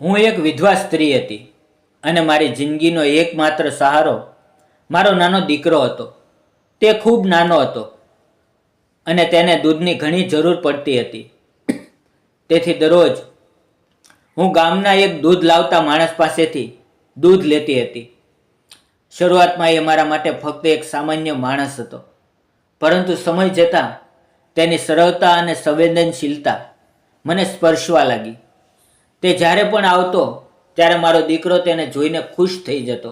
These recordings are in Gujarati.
હું એક વિધવા સ્ત્રી હતી અને મારી જિંદગીનો એકમાત્ર સહારો મારો નાનો દીકરો હતો. તે ખૂબ નાનો હતો અને તેને દૂધની ઘણી જરૂર પડતી હતી. તેથી દરરોજ હું ગામના એક દૂધ લાવતા માણસ પાસેથી દૂધ લેતી હતી. શરૂઆતમાં એ મારા માટે ફક્ત એક સામાન્ય માણસ હતો, પરંતુ સમય જતાં તેની સરળતા અને સંવેદનશીલતા મને સ્પર્શવા લાગી. તે જ્યારે પણ આવતો ત્યારે મારો દીકરો તેને જોઈને ખુશ થઈ જતો.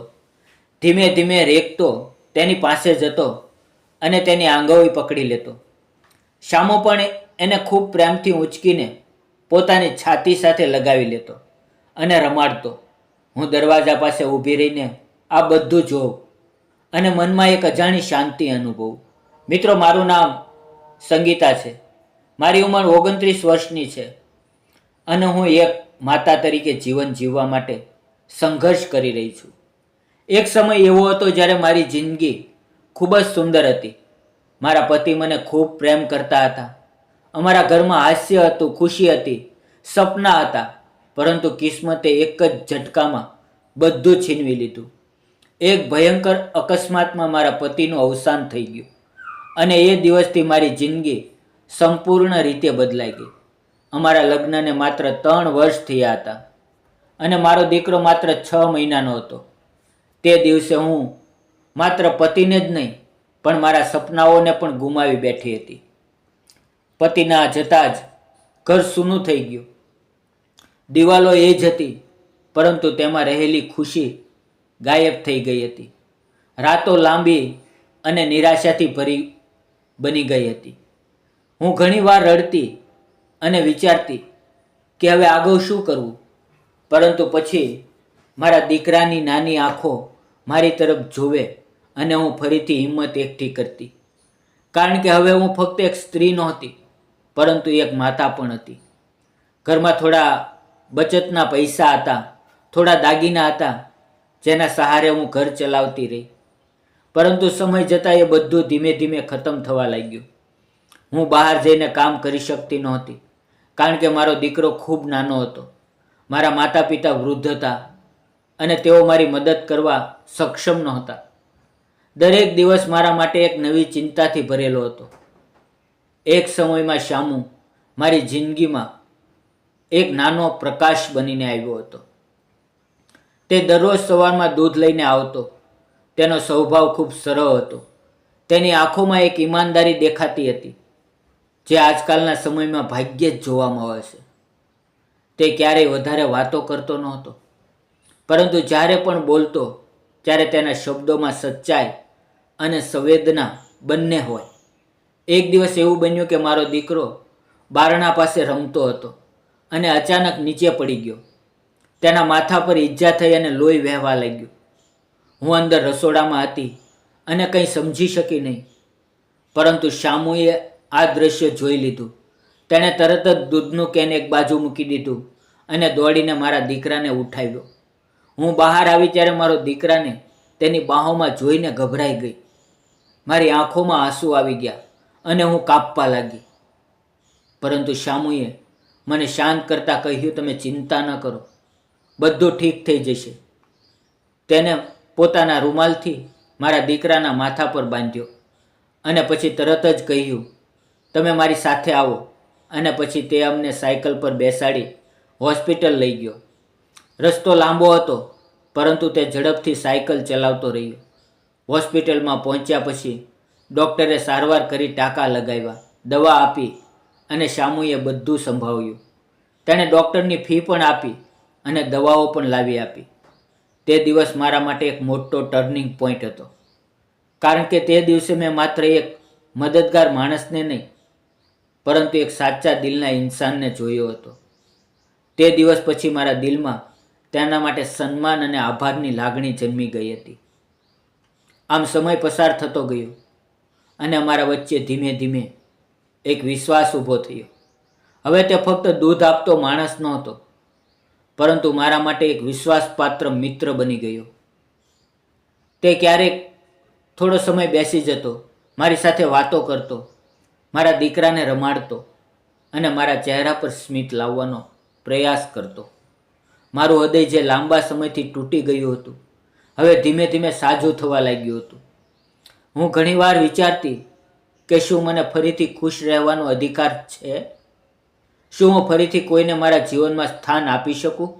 ધીમે ધીમે રેખતો તેની પાસે જતો અને તેની આંગળી પકડી લેતો. શામો પણ એને ખૂબ પ્રેમથી ઊંચકીને પોતાની છાતી સાથે લગાવી લેતો અને રમાડતો. હું દરવાજા પાસે ઊભી રહીને આ બધું જોઉં અને મનમાં એક અજાણી શાંતિ અનુભવું. મિત્રો, મારું નામ સંગીતા છે. મારી ઉંમર 29 વર્ષની છે અને હું એક માતા તરીકે જીવન જીવવા માટે સંઘર્ષ કરી રહી છું. એક સમય એવો હતો જ્યારે મારી જિંદગી ખૂબ જ સુંદર હતી. મારા પતિ મને ખૂબ પ્રેમ કરતા હતા. અમારા ઘરમાં હાસ્ય હતું, ખુશી હતી, સપના હતા. પરંતુ કિસ્મતે એક જ ઝટકામાં બધું છીનવી લીધું. એક ભયંકર અકસ્માતમાં મારા પતિનું અવસાન થઈ ગયું અને એ દિવસથી મારી જિંદગી સંપૂર્ણ રીતે બદલાઈ ગઈ. અમારા લગ્નને માત્ર 3 વર્ષ થયા હતા અને મારો દીકરો માત્ર 6 મહિનાનો હતો. તે દિવસે હું માત્ર પતિને જ નહીં પણ મારા સપનાઓને પણ ગુમાવી બેઠી હતી. પતિના જતાં જ ઘર સૂનું થઈ ગયું. દિવાલો એ જ હતી, પરંતુ તેમાં રહેલી ખુશી ગાયબ થઈ ગઈ હતી. રાતો લાંબી અને નિરાશાથી ભરી બની ગઈ હતી. હું ઘણીવાર રડતી અને વિચારતી કે હવે આગળ શું કરવું. પરંતુ પછી મારા દીકરાની નાની આંખો મારી તરફ જોવે અને હું ફરીથી હિંમત એકઠી કરતી. કારણ કે હવે હું ફક્ત એક સ્ત્રી નહોતી, પરંતુ એક માતા પણ હતી. ઘરમાં થોડા બચતના પૈસા હતા, થોડા દાગીના હતા, જેના સહારે હું ઘર ચલાવતી રહી. પરંતુ સમય જતાં એ બધું ધીમે ધીમે ખતમ થવા લાગ્યું. હું બહાર જઈને કામ કરી શકતી નહોતી, કારણ કે મારો દીકરો ખૂબ નાનો હતો. મારા માતા પિતા વૃદ્ધ હતા અને તેઓ મારી મદદ કરવા સક્ષમ નહોતા. દરેક દિવસ મારા માટે એક નવી ચિંતાથી ભરેલો હતો. એક સમયમાં શામુ મારી જિંદગીમાં એક નાનો પ્રકાશ બનીને આવ્યો હતો. તે દરરોજ સવારમાં દૂધ લઈને આવતો. તેનો સ્વભાવ ખૂબ સરળ હતો. તેની આંખોમાં એક ઈમાનદારી દેખાતી હતી, જે આજકાલના સમયમાં ભાગ્યે જ જોવા મળે છે. તે ક્યારેય વધારે વાતો કરતો નહોતો, પરંતુ જ્યારે પણ બોલતો ત્યારે તેના શબ્દોમાં સચ્ચાઈ અને સંવેદના બંને હોય. એક દિવસ એવું બન્યું કે મારો દીકરો બારણા પાસે રમતો હતો અને અચાનક નીચે પડી ગયો. તેના માથા પર ઈજા થઈ અને લોહી વહેવા લાગ્યું. હું અંદર રસોડામાં હતી અને કંઈ સમજી શકી નહીં. પરંતુ શામુએ આ દ્રશ્ય જોઈ લીધું. તેણે તરત જ દૂધનું કેન એક બાજુ મૂકી દીધું અને દોડીને મારા દીકરાને ઉઠાવ્યો. હું બહાર આવી ત્યારે મારો દીકરાને તેની બાહોમાં જોઈને ગભરાઈ ગઈ. મારી આંખોમાં આંસુ આવી ગયા અને હું કાપવા લાગી. પરંતુ શામુએ મને શાંત કરતાં કહ્યું, તમે ચિંતા ન કરો, બધું ઠીક થઈ જશે. તેને પોતાના રૂમાલથી મારા દીકરાના માથા પર બાંધ્યો અને પછી તરત જ કહ્યું, તમે મારી સાથે આવો. અને પછી તે અમને સાયકલ પર બેસાડી હોસ્પિટલ લઈ ગયો. રસ્તો લાંબો હતો, પરંતુ તે ઝડપથી સાયકલ ચલાવતો રહ્યો. હોસ્પિટલમાં પહોંચ્યા પછી ડૉક્ટરે સારવાર કરી, ટાંકા લગાવ્યા, દવા આપી અને શામુએ બધું સંભાળ્યું. તેણે ડૉક્ટરની ફી પણ આપી અને દવાઓ પણ લાવી આપી. તે દિવસ મારા માટે એક મોટો ટર્નિંગ પોઈન્ટ હતો, કારણ કે તે દિવસે મેં માત્ર એક મદદગાર માણસને નહીં, પરંતુ એક સાચા દિલના ઇન્સાનને જોયો હતો. તે દિવસ પછી મારા દિલમાં તેના માટે સન્માન અને આભારની લાગણી જન્મી ગઈ હતી. આમ સમય પસાર થતો ગયો અને અમારા વચ્ચે ધીમે ધીમે એક વિશ્વાસ ઊભો થયો. હવે તે ફક્ત દૂધ આપતો માણસ નહોતો, પરંતુ મારા માટે એક વિશ્વાસપાત્ર મિત્ર બની ગયો. તે ક્યારેક થોડો સમય બેસી જતો, મારી સાથે વાતો કરતો, મારા દીકરાને રમાડતો અને મારા ચહેરા પર સ્મિત લાવવાનો પ્રયાસ કરતો. મારું હૃદય જે લાંબા સમયથી તૂટી ગયું હતું હવે ધીમે ધીમે સાજું થવા લાગ્યું હતું. હું ઘણીવાર વિચારતી કે શું મને ફરીથી ખુશ રહેવાનો અધિકાર છે? શું હું ફરીથી કોઈને મારા જીવનમાં સ્થાન આપી શકું?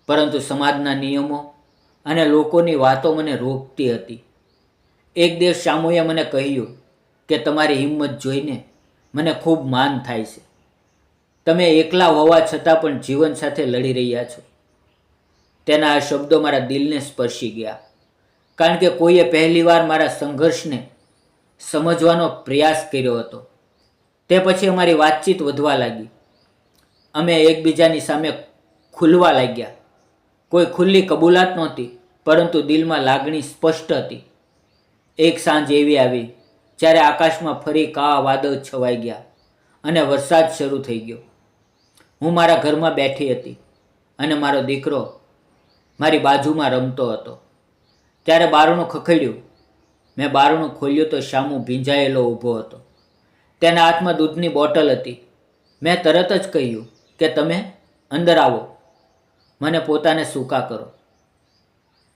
પરંતુ સમાજના નિયમો અને લોકોની વાતો મને રોકતી હતી. એક દિવસ શામુએ મને કહ્યું કે તમારી હિંમત જોઈને મને ખૂબ માન થાય છે. તમે એકલા હોવા છતાં પણ જીવન સાથે લડી રહ્યા છો. તેના આ શબ્દો મારા દિલને સ્પર્શી ગયા, કારણ કે કોઈએ પહેલીવાર મારા સંઘર્ષને સમજવાનો પ્રયાસ કર્યો હતો. તે પછી અમારી વાતચીત વધવા લાગી. અમે એકબીજાની સામે ખુલવા લાગ્યા. કોઈ ખુલ્લી કબૂલાત નહોતી, પરંતુ દિલમાં લાગણી સ્પષ્ટ હતી. એક સાંજ એવી આવી જ્યારે આકાશમાં ફરી કાળા વાદળ છવાઈ ગયા અને વરસાદ શરૂ થઈ ગયો. હું મારા ઘરમાં બેઠી હતી અને મારો દીકરો મારી બાજુમાં રમતો હતો. ત્યારે બારણું ખખડ્યું. મેં બારણું ખોલ્યું તો શામુ ભીંજાયેલો ઊભો હતો. તેના હાથમાં દૂધની બોટલ હતી. મેં તરત જ કહ્યું કે તમે અંદર આવો, મને પોતાને સૂકા કરો.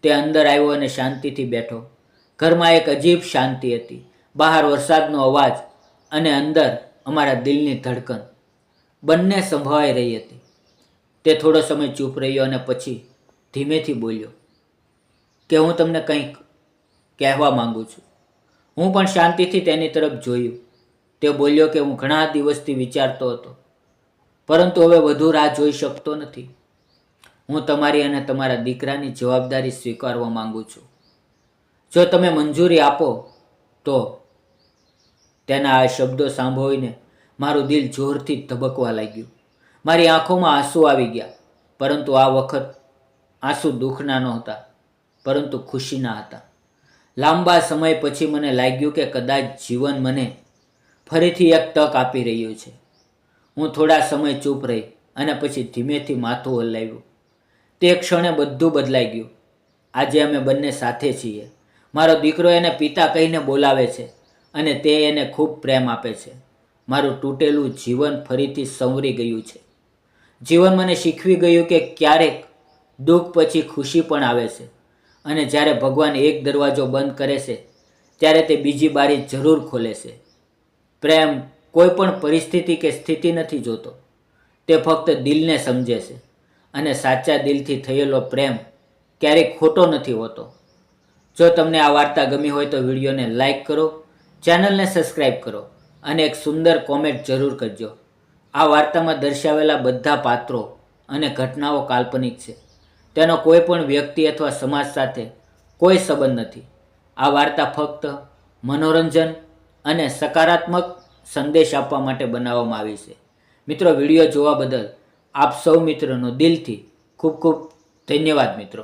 તે અંદર આવ્યો અને શાંતિથી બેઠો. ઘરમાં એક અજીબ શાંતિ હતી. બહાર વરસાદનો અવાજ અને અંદર અમારા દિલની ધડકન બંને સંભળાઈ રહી હતી. તે થોડો સમય ચૂપ રહ્યો અને પછી ધીમેથી બોલ્યો કે હું તમને કંઈક કહેવા માંગુ છું. હું પણ શાંતિથી તેની તરફ જોયું. તે બોલ્યો કે હું ઘણા દિવસથી વિચારતો હતો, પરંતુ હવે વધુ રાહ જોઈ શકતો નથી. હું તમારી અને તમારા દીકરાની જવાબદારી સ્વીકારવા માંગુ છું. જો તમે મંજૂરી આપો તો. તેના આ શબ્દો સાંભળીને મારું દિલ જોરથી ધબકવા લાગ્યું. મારી આંખોમાં આંસુ આવી ગયા, પરંતુ આ વખત આંસુ દુઃખના નહોતા, પરંતુ ખુશીના હતા. લાંબા સમય પછી મને લાગ્યું કે કદાચ જીવન મને ફરીથી એક તક આપી રહ્યું છે. હું થોડા સમય ચૂપ રહી અને પછી ધીમેથી માથું હલાવ્યું. તે ક્ષણે બધું બદલાઈ ગયું. આજે અમે બંને સાથે છીએ. મારો દીકરો એને પિતા કહીને બોલાવે છે અને તે એને ખૂબ પ્રેમ આપે છે. મારું તૂટેલું જીવન ફરીથી સંવરી ગયું છે. જીવન મને શીખવી ગયું કે ક્યારેક દુઃખ પછી ખુશી પણ આવે છે, અને જ્યારે ભગવાન એક દરવાજો બંધ કરે છે ત્યારે તે બીજી બારી જરૂર ખોલે છે. પ્રેમ કોઈ પણ પરિસ્થિતિ કે સ્થિતિ નથી જોતો, તે ફક્ત દિલને સમજે છે, અને સાચા દિલથી થયેલો પ્રેમ ક્યારેય ખોટો નથી હોતો. જો તમને આ વાર્તા ગમી હોય તો વિડીયોને લાઈક કરો, ચેનલને સબસ્ક્રાઈબ કરો અને એક સુંદર કોમેન્ટ જરૂર કરજો. આ વાર્તામાં દર્શાવેલા બધા પાત્રો અને ઘટનાઓ કાલ્પનિક છે. તેનો કોઈ પણ વ્યક્તિ અથવા સમાજ સાથે કોઈ સંબંધ નથી. આ વાર્તા ફક્ત મનોરંજન અને સકારાત્મક સંદેશ આપવા માટે બનાવવામાં આવી છે. મિત્રો, વિડીયો જોવા બદલ આપ સૌ મિત્રોનો દિલથી ખૂબ ખૂબ ધન્યવાદ મિત્રો.